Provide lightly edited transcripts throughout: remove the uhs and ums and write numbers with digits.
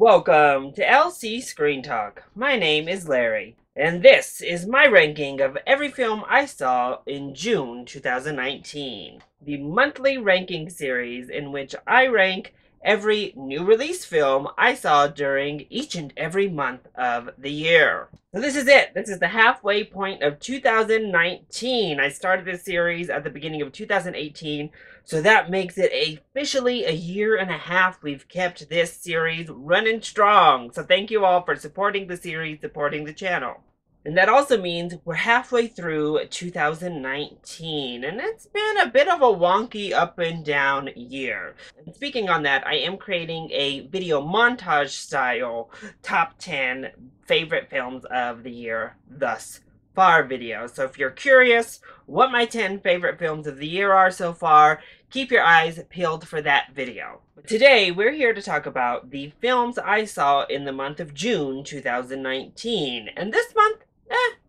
Welcome to LC Screen Talk. My name is Larry, and this is my ranking of every film I saw in June 2019, the monthly ranking series in which I rank every new release film I saw during each and every month of the year. So this is it. This is the halfway point of 2019. I started this series at the beginning of 2018, so that makes it officially a year and a half we've kept this series running strong. So thank you all for supporting the series, supporting the channel. And that also means we're halfway through 2019, and it's been a bit of a wonky up and down year. And speaking on that, I am creating a video montage style top 10 favorite films of the year thus far video. So if you're curious what my 10 favorite films of the year are so far, keep your eyes peeled for that video. But today, we're here to talk about the films I saw in the month of June 2019. And this month,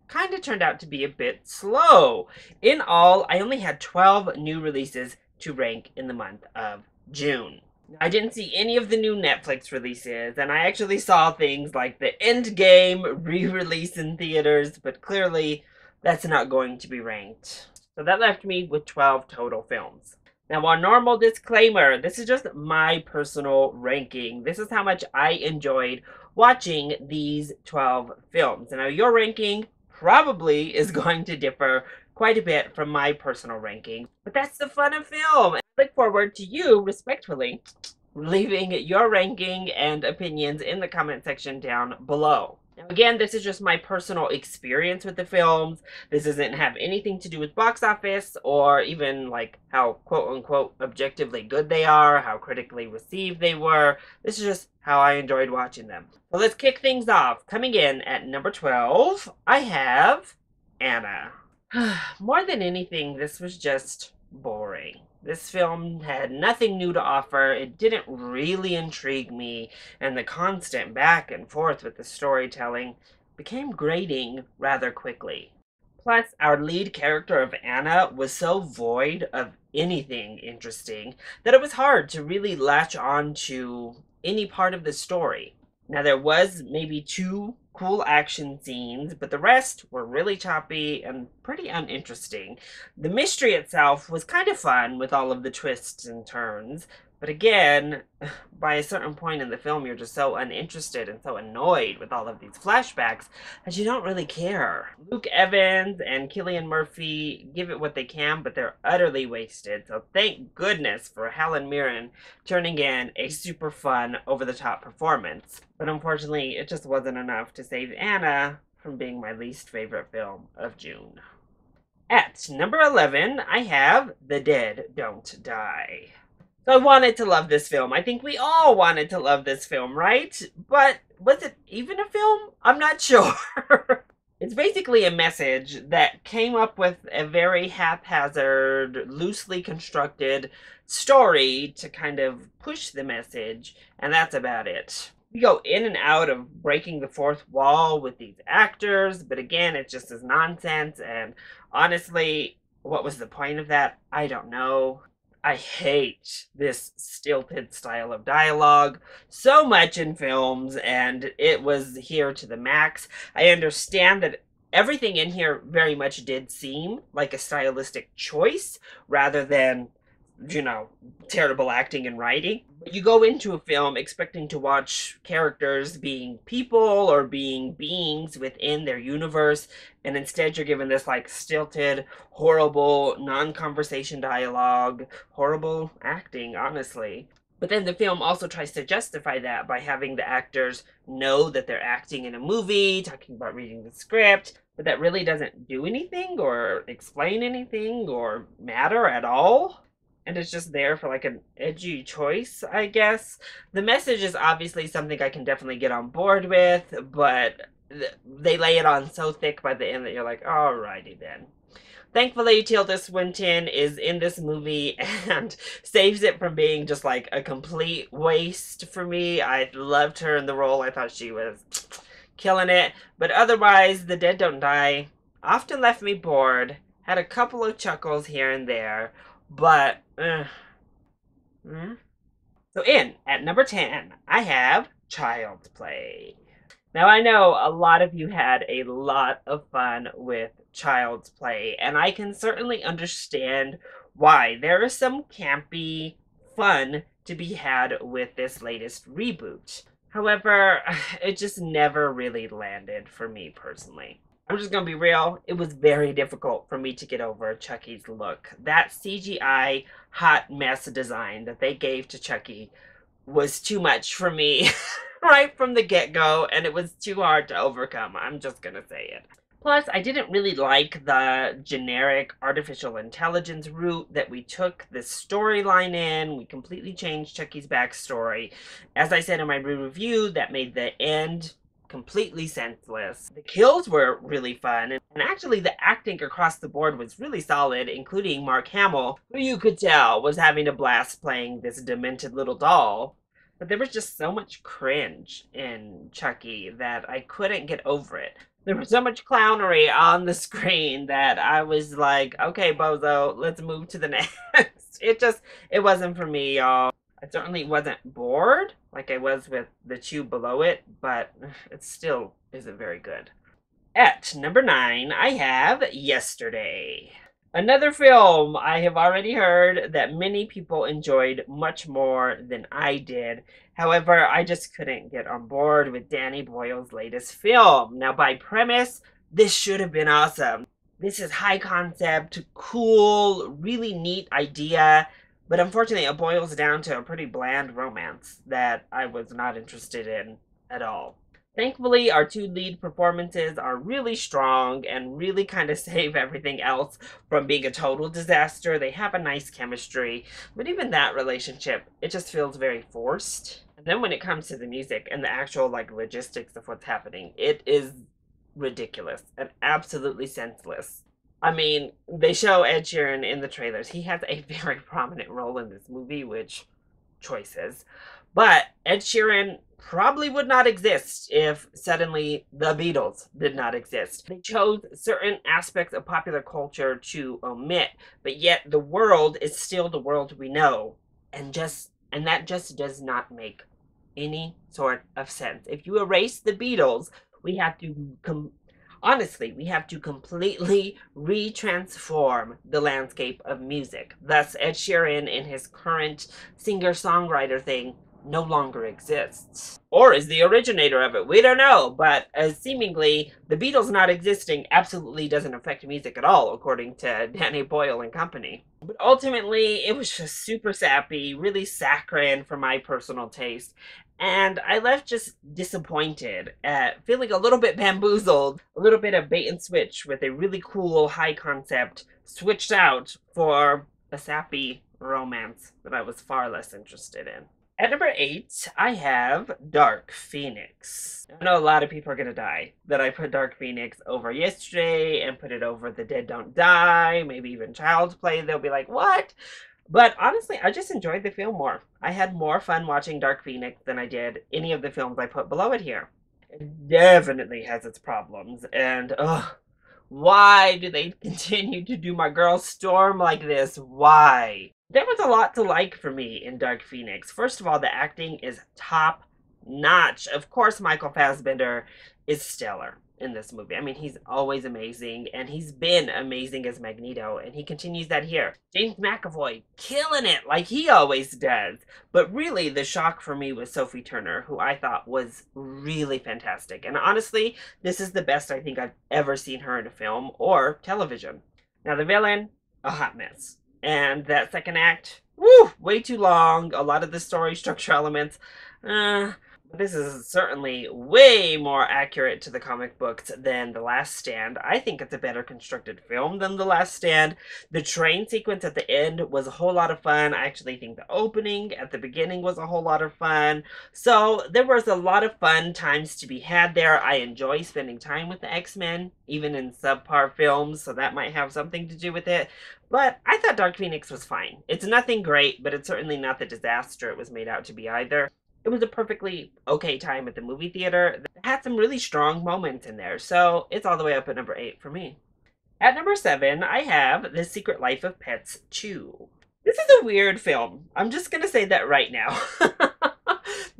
kind of turned out to be a bit slow. In all, I only had 12 new releases to rank in the month of June. I didn't see any of the new Netflix releases, and I actually saw things like the Endgame re-release in theaters, but clearly that's not going to be ranked. So that left me with 12 total films. Now, a normal disclaimer, this is just my personal ranking. This is how much I enjoyed watching these 12 films. Now, your ranking probably is going to differ quite a bit from my personal ranking, but that's the fun of film. And I look forward to you, respectfully, leaving your ranking and opinions in the comment section down below. Now, again, this is just my personal experience with the films. This doesn't have anything to do with box office or even like how quote-unquote objectively good they are, how critically received they were. This is just how I enjoyed watching them. So let's kick things off. Coming in at number 12, I have Anna. More than anything, this was just boring. This film had nothing new to offer, it didn't really intrigue me, and the constant back and forth with the storytelling became grating rather quickly. Plus, our lead character of Anna was so void of anything interesting that it was hard to really latch on to any part of the story. Now, there was maybe two cool action scenes, but the rest were really choppy and pretty uninteresting. The mystery itself was kind of fun with all of the twists and turns, but again, by a certain point in the film, you're just so uninterested and so annoyed with all of these flashbacks that you don't really care. Luke Evans and Cillian Murphy give it what they can, but they're utterly wasted, so thank goodness for Helen Mirren turning in a super fun, over-the-top performance. But unfortunately, it just wasn't enough to save Anna from being my least favorite film of June. At number 11, I have The Dead Don't Die. So I wanted to love this film. I think we all wanted to love this film, right? But was it even a film? I'm not sure. It's basically a message that came up with a very haphazard, loosely constructed story to kind of push the message, and that's about it. We go in and out of breaking the fourth wall with these actors, but again, it just is nonsense, and honestly, what was the point of that? I don't know. I hate this stilted style of dialogue so much in films, and it was here to the max. I understand that everything in here very much did seem like a stylistic choice rather than, terrible acting and writing. You go into a film expecting to watch characters being people or being beings within their universe, and instead you're given this like stilted, horrible, non-conversation dialogue, horrible acting, honestly. But then the film also tries to justify that by having the actors know that they're acting in a movie, talking about reading the script, but that really doesn't do anything or explain anything or matter at all. And it's just there for like an edgy choice, I guess. The message is obviously something I can definitely get on board with, but they lay it on so thick by the end that you're like, alrighty then. Thankfully, Tilda Swinton is in this movie and saves it from being just like a complete waste for me. I loved her in the role. I thought she was killing it. But otherwise, The Dead Don't Die often left me bored. Had a couple of chuckles here and there, but So in at number 10, I have Child's Play. Now, I know a lot of you had a lot of fun with Child's Play, and I can certainly understand why. There is some campy fun to be had with this latest reboot. However, it just never really landed for me personally. I'm just gonna be real, it was very difficult for me to get over Chucky's look. That CGI hot mess design that they gave to Chucky was too much for me right from the get-go, and it was too hard to overcome. I'm just gonna say it. Plus, I didn't really like the generic artificial intelligence route that we took this storyline in. We completely changed Chucky's backstory. As I said in my review, that made the end completely senseless. The kills were really fun, and actually the acting across the board was really solid, including Mark Hamill, who you could tell was having a blast playing this demented little doll. But there was just so much cringe in Chucky that I couldn't get over it. There was so much clownery on the screen that I was like, okay, Bozo, let's move to the next. It wasn't for me, y'all. I certainly wasn't bored like I was with the two below it, but it still isn't very good. At number 9, I have Yesterday. Another film I have already heard that many people enjoyed much more than I did. However, I just couldn't get on board with Danny Boyle's latest film. Now, by premise, this should have been awesome. This is high concept, cool, really neat idea, but unfortunately it boils down to a pretty bland romance that I was not interested in at all. Thankfully, our two lead performances are really strong and really kind of save everything else from being a total disaster. They have a nice chemistry, but even that relationship, it just feels very forced. And then when it comes to the music and the actual logistics of what's happening, it is ridiculous and absolutely senseless. I mean, they show Ed Sheeran in the trailers. He has a very prominent role in this movie, which choices. But Ed Sheeran probably would not exist if suddenly the Beatles did not exist. They chose certain aspects of popular culture to omit, but yet the world is still the world we know, and that just does not make any sort of sense. If you erase the Beatles, we have to honestly, we have to completely retransform the landscape of music. Thus, Ed Sheeran in his current singer-songwriter thing no longer exists. Or is the originator of it. We don't know, but seemingly the Beatles not existing absolutely doesn't affect music at all, according to Danny Boyle and company. But ultimately, it was just super sappy, really saccharine for my personal taste, and I left just disappointed, feeling a little bit bamboozled, a little bit of bait and switch with a really cool high concept switched out for a sappy romance that I was far less interested in. At number 8, I have Dark Phoenix. I know a lot of people are going to die that I put Dark Phoenix over Yesterday and put it over The Dead Don't Die, maybe even Child's Play. They'll be like, what? But honestly, I just enjoyed the film more. I had more fun watching Dark Phoenix than I did any of the films I put below it here. It definitely has its problems, and why do they continue to do my girl Storm like this? Why? There was a lot to like for me in Dark Phoenix. First of all, the acting is top notch. Of course, Michael Fassbender is stellar in this movie. I mean, he's always amazing, and he's been amazing as Magneto, and he continues that here. James McAvoy killing it like he always does. But really, the shock for me was Sophie Turner, who I thought was really fantastic. And honestly, this is the best I think I've ever seen her in a film or television. Now, the villain, a hot mess. And that second act, woo, way too long. A lot of the story structure elements, this is certainly way more accurate to the comic books than The Last Stand. I think it's a better constructed film than The Last Stand. The train sequence at the end was a whole lot of fun. I actually think the opening at the beginning was a whole lot of fun. So there was a lot of fun times to be had there. I enjoy spending time with the X-Men, even in subpar films, so that might have something to do with it. But I thought Dark Phoenix was fine. It's nothing great, but it's certainly not the disaster it was made out to be either. It was a perfectly okay time at the movie theater. It had some really strong moments in there, so it's all the way up at number 8 for me. At number 7, I have The Secret Life of Pets 2. This is a weird film. I'm just gonna say that right now.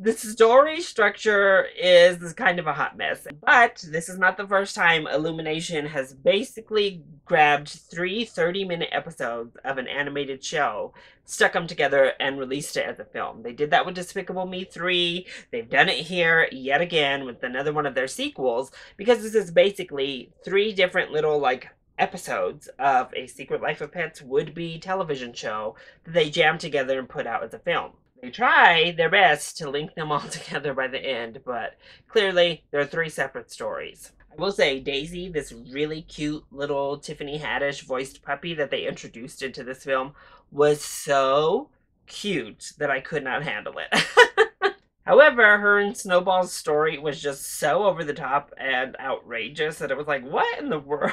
The story structure is kind of a hot mess, but this is not the first time Illumination has basically grabbed three 30-minute episodes of an animated show, stuck them together, and released it as a film. They did that with Despicable Me 3. They've done it here yet again with another one of their sequels, because this is basically three different little, like, episodes of a Secret Life of Pets would-be television show that they jammed together and put out as a film. They try their best to link them all together by the end, but clearly they're three separate stories. I will say Daisy, this really cute little Tiffany Haddish voiced puppy that they introduced into this film, was so cute that I could not handle it. However, her and Snowball's story was just so over the top and outrageous that it was like, what in the world?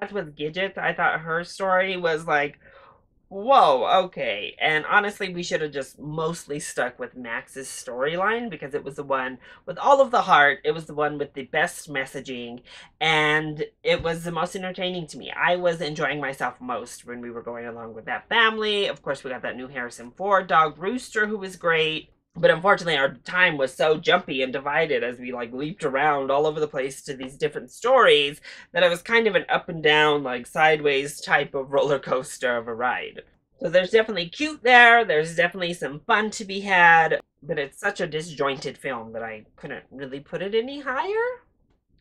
As with Gidget, I thought her story was like, whoa, okay. And honestly, we should have just mostly stuck with Max's storyline because it was the one with all of the heart. It was the one with the best messaging, and it was the most entertaining to me. I was enjoying myself most when we were going along with that family. Of course, we got that new Harrison Ford dog, Rooster, who was great. But unfortunately, our time was so jumpy and divided as we like leaped around all over the place to these different stories that it was kind of an up and down, like sideways type of roller coaster of a ride. So there's definitely cute there. There's definitely some fun to be had, but it's such a disjointed film that I couldn't really put it any higher.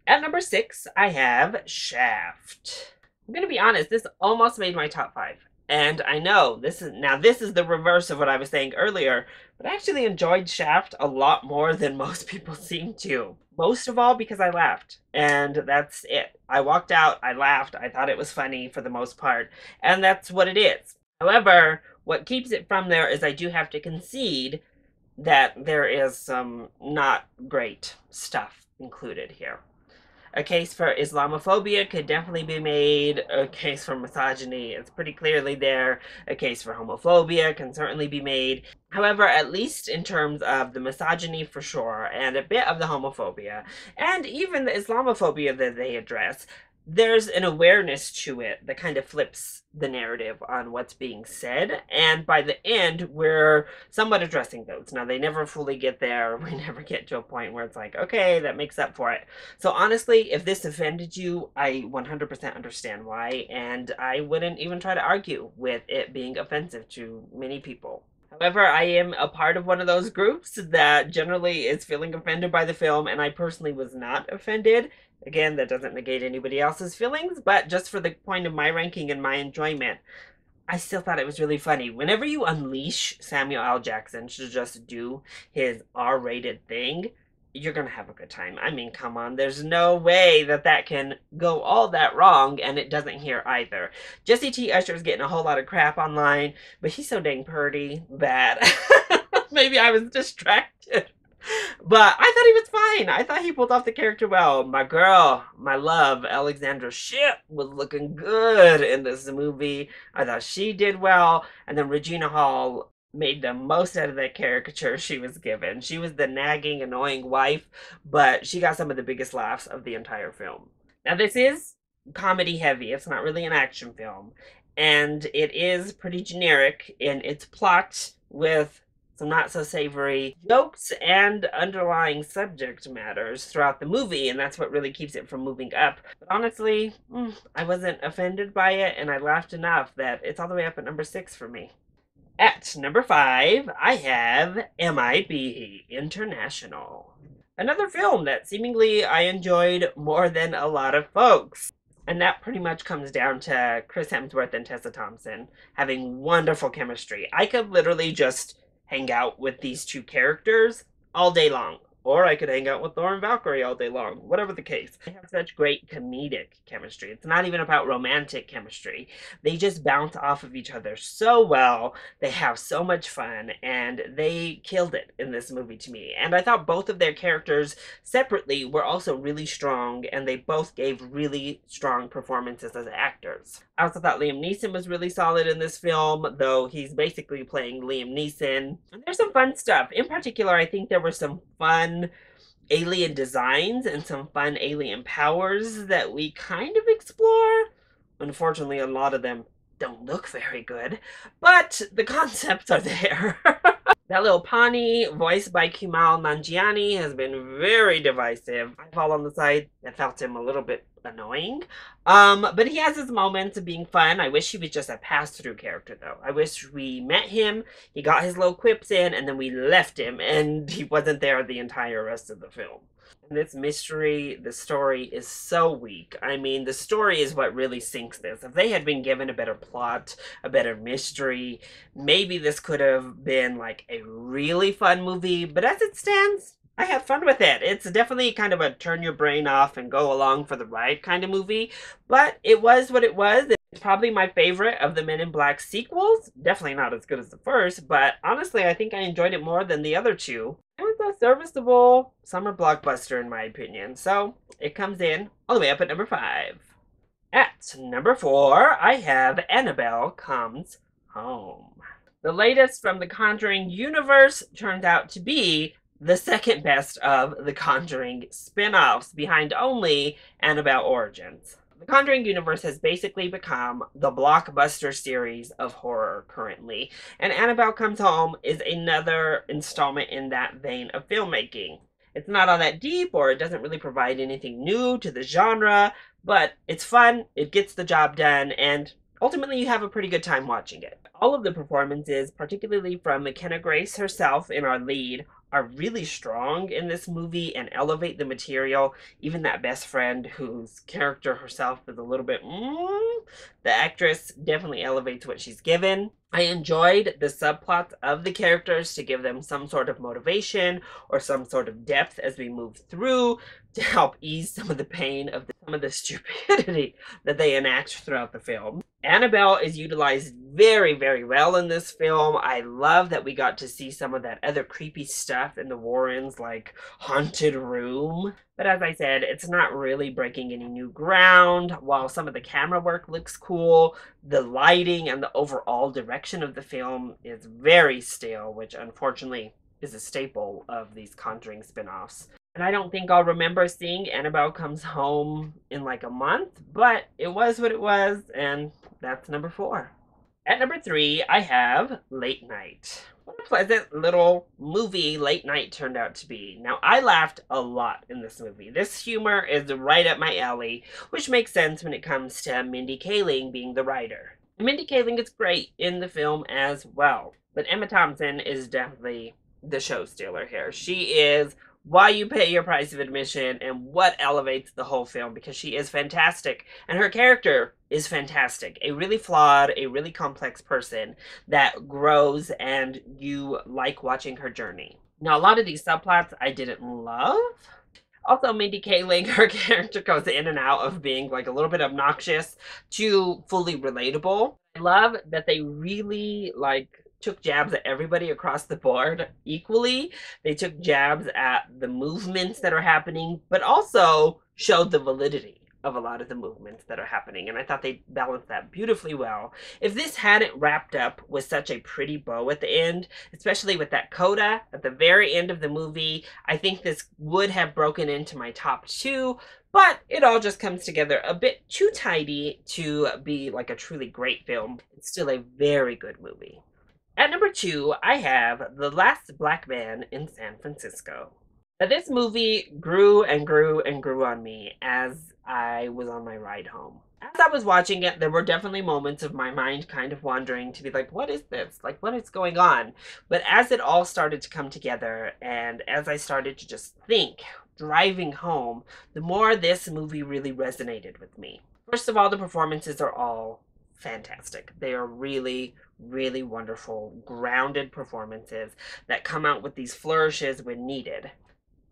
At number 6, I have Shaft. I'm gonna be honest, this almost made my top 5. And I know this is the reverse of what I was saying earlier, but I actually enjoyed Shaft a lot more than most people seem to. Most of all because I laughed, and that's it. I walked out, I laughed, I thought it was funny for the most part, and that's what it is. However, what keeps it from there is I do have to concede that there is some not great stuff included here. A case for Islamophobia could definitely be made. A case for misogyny is pretty clearly there. A case for homophobia can certainly be made. However, at least in terms of the misogyny for sure, and a bit of the homophobia, and even the Islamophobia that they address, there's an awareness to it that kind of flips the narrative on what's being said, and by the end we're somewhat addressing those. Now, they never fully get there. We never get to a point where it's like, okay, that makes up for it. So honestly, if this offended you, I 100% understand why, and I wouldn't even try to argue with it being offensive to many people. However, I am a part of one of those groups that generally is feeling offended by the film, and I personally was not offended. Again, that doesn't negate anybody else's feelings, but just for the point of my ranking and my enjoyment, I still thought it was really funny. Whenever you unleash Samuel L. Jackson to just do his R-rated thing, you're gonna have a good time. I mean, come on, there's no way that that can go all that wrong, and it doesn't here either. Jesse T. Usher's getting a whole lot of crap online, but he's so dang pretty that maybe I was distracted. But I thought he was fine. I thought he pulled off the character well. My girl, my love, Alexandra Shipp was looking good in this movie. I thought she did well. And then Regina Hall made the most out of that caricature she was given. She was the nagging, annoying wife, but she got some of the biggest laughs of the entire film. Now, this is comedy heavy. It's not really an action film. And it is pretty generic in its plot with some not so savory jokes and underlying subject matters throughout the movie, and that's what really keeps it from moving up. But honestly, I wasn't offended by it, and I laughed enough that it's all the way up at number 6 for me. At number 5, I have MIB International. Another film that seemingly I enjoyed more than a lot of folks. And that pretty much comes down to Chris Hemsworth and Tessa Thompson having wonderful chemistry. I could literally just hang out with these two characters all day long. Or I could hang out with Thor and Valkyrie all day long, whatever the case. They have such great comedic chemistry. It's not even about romantic chemistry. They just bounce off of each other so well. They have so much fun, and they killed it in this movie to me. And I thought both of their characters separately were also really strong, and they both gave really strong performances as actors. I also thought Liam Neeson was really solid in this film, though he's basically playing Liam Neeson. And there's some fun stuff. In particular, I think there were some fun alien designs and some fun alien powers that we kind of explore. Unfortunately, a lot of them don't look very good, but the concepts are there. That little Pawnee, voiced by Kumail Nanjiani, has been very divisive. I fall on the side that felt him a little bit annoying. But he has his moments of being fun. I wish he was just a pass-through character, though. I wish we met him, he got his little quips in, and then we left him, and he wasn't there the entire rest of the film. This mystery, the story is so weak. I mean, the story is what really sinks this. If they had been given a better plot, a better mystery, maybe this could have been like a really fun movie. But as it stands, I have fun with it. It's definitely kind of a turn your brain off and go along for the ride kind of movie. But it was what it was. It's probably my favorite of the Men in Black sequels. Definitely not as good as the first, but honestly, I think I enjoyed it more than the other two. It was a serviceable summer blockbuster in my opinion, so it comes in all the way up at number 5. At number 4, I have Annabelle Comes Home. The latest from the Conjuring universe turned out to be the second best of the Conjuring spin-offs, behind only Annabelle Origins. The Conjuring universe has basically become the blockbuster series of horror currently, and Annabelle Comes Home is another installment in that vein of filmmaking. It's not all that deep, or it doesn't really provide anything new to the genre, but it's fun, it gets the job done, and ultimately you have a pretty good time watching it. All of the performances, particularly from McKenna Grace herself in our lead, are really strong in this movie and elevate the material. Even that best friend whose character herself is a little bit the actress definitely elevates what she's given. I enjoyed the subplots of the characters to give them some sort of motivation or some sort of depth as we move through to help ease some of the pain of some of the stupidity that they enact throughout the film. Annabelle is utilized very, very well in this film. I love that we got to see some of that other creepy stuff in the Warrens, like haunted room. But as I said, it's not really breaking any new ground. While some of the camera work looks cool, the lighting and the overall direction of the film is very stale, which unfortunately is a staple of these Conjuring spin-offs. And I don't think I'll remember seeing Annabelle Comes Home in like a month, but it was what it was, and that's number 4. At number 3, I have Late Night. What a pleasant little movie Late Night turned out to be. Now, I laughed a lot in this movie. This humor is right up my alley, which makes sense when it comes to Mindy Kaling being the writer. Mindy Kaling is great in the film as well, but Emma Thompson is definitely the show stealer here. She is why you pay your price of admission and what elevates the whole film, because she is fantastic and her character is fantastic. A really flawed, a really complex person that grows and you like watching her journey. Now, a lot of these subplots I didn't love. Also, Mindy Kaling, her character goes in and out of being like a little bit obnoxious to fully relatable. I love that they really took jabs at everybody across the board equally. They took jabs at the movements that are happening, but also showed the validity of a lot of the movements that are happening, and I thought they balanced that beautifully well. If this hadn't wrapped up with such a pretty bow at the end, especially with that coda at the very end of the movie, I think this would have broken into my top 2, but it all just comes together a bit too tidy to be like a truly great film. It's still a very good movie. At number 2, I have The Last Black Man in San Francisco. Now, this movie grew and grew and grew on me as I was on my ride home. As I was watching it, there were definitely moments of my mind kind of wandering to be like, what is this? Like, what is going on? But as it all started to come together, and as I started to just think, driving home, the more this movie really resonated with me. First of all, the performances are all fantastic. They are really, really wonderful, grounded performances that come out with these flourishes when needed.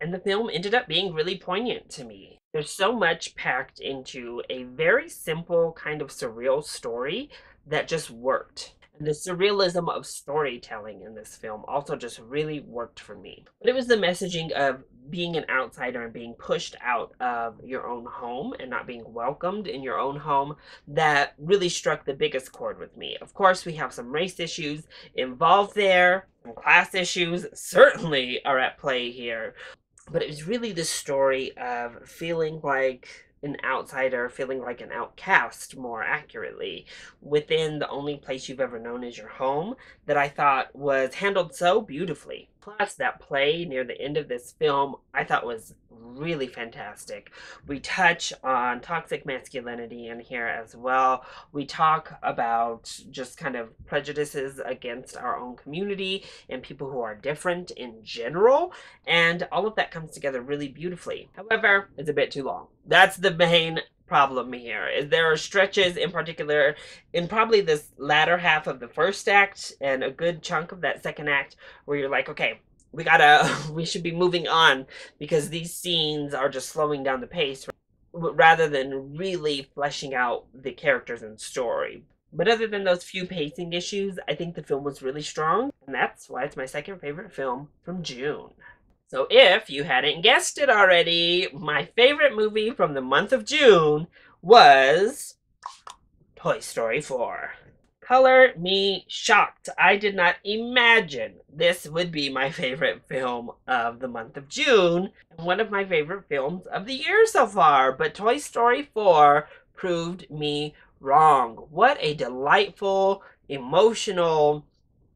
And the film ended up being really poignant to me. There's so much packed into a very simple kind of surreal story that just worked. And the surrealism of storytelling in this film also just really worked for me. But it was the messaging of being an outsider and being pushed out of your own home and not being welcomed in your own home that really struck the biggest chord with me. Of course, we have some race issues involved there, and class issues certainly are at play here. But it was really the story of feeling like an outsider, feeling like an outcast, more accurately, within the only place you've ever known as your home, that I thought was handled so beautifully. Plus, that play near the end of this film I thought was really fantastic. We touch on toxic masculinity in here as well. We talk about just kind of prejudices against our own community and people who are different in general, and all of that comes together really beautifully. However, it's a bit too long. That's the main problem here. Is there are stretches in particular in probably this latter half of the first act and a good chunk of that second act where you're like, okay, we should be moving on because these scenes are just slowing down the pace rather than really fleshing out the characters and story. But other than those few pacing issues, I think the film was really strong, and that's why it's my second favorite film from June. So if you hadn't guessed it already, my favorite movie from the month of June was Toy Story 4. Color me shocked. I did not imagine this would be my favorite film of the month of June, and one of my favorite films of the year so far, but Toy Story 4 proved me wrong. What a delightful, emotional,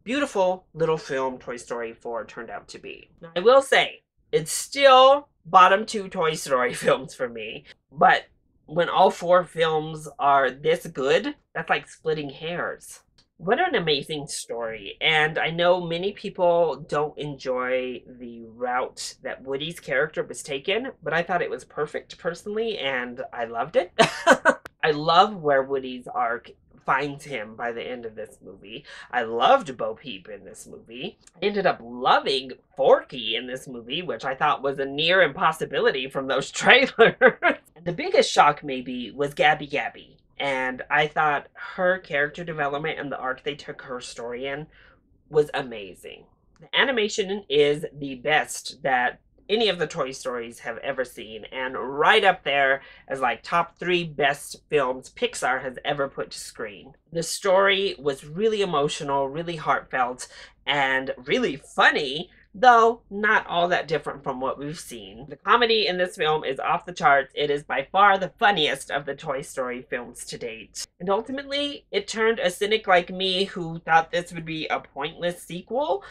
beautiful little film Toy Story 4 turned out to be. Now, I will say, it's still bottom two Toy Story films for me, but when all four films are this good, that's like splitting hairs. What an amazing story. And I know many people don't enjoy the route that Woody's character was taken, but I thought it was perfect personally, and I loved it. I love where Woody's arc finds him by the end of this movie. I loved Bo Peep in this movie. I ended up loving Forky in this movie, which I thought was a near impossibility from those trailers. The biggest shock maybe was Gabby Gabby. And I thought her character development and the arc they took her story in was amazing. The animation is the best that any of the Toy Stories have ever seen, and right up there as like top 3 best films Pixar has ever put to screen. The story was really emotional, really heartfelt, and really funny, though not all that different from what we've seen. The comedy in this film is off the charts. It is by far the funniest of the Toy Story films to date. And ultimately, it turned a cynic like me who thought this would be a pointless sequel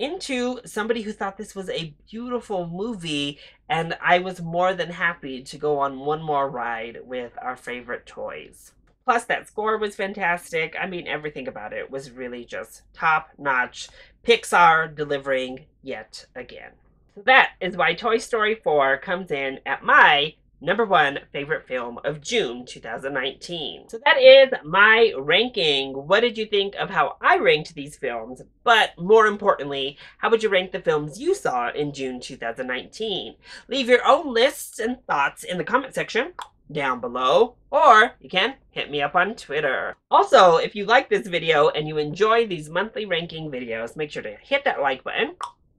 into somebody who thought this was a beautiful movie, and I was more than happy to go on one more ride with our favorite toys. Plus, that score was fantastic. I mean, everything about it was really just top-notch. Pixar delivering yet again. So that is why Toy Story 4 comes in at my #1 favorite film of June 2019. So that is my ranking. What did you think of how I ranked these films? But more importantly, how would you rank the films you saw in June 2019? Leave your own lists and thoughts in the comment section down below, or you can hit me up on Twitter. Also, if you like this video and you enjoy these monthly ranking videos, make sure to hit that like button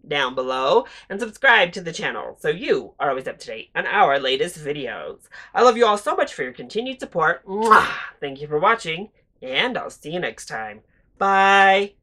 down below and subscribe to the channel so you are always up to date on our latest videos. I love you all so much for your continued support. Mwah! Thank you for watching, and I'll see you next time. Bye!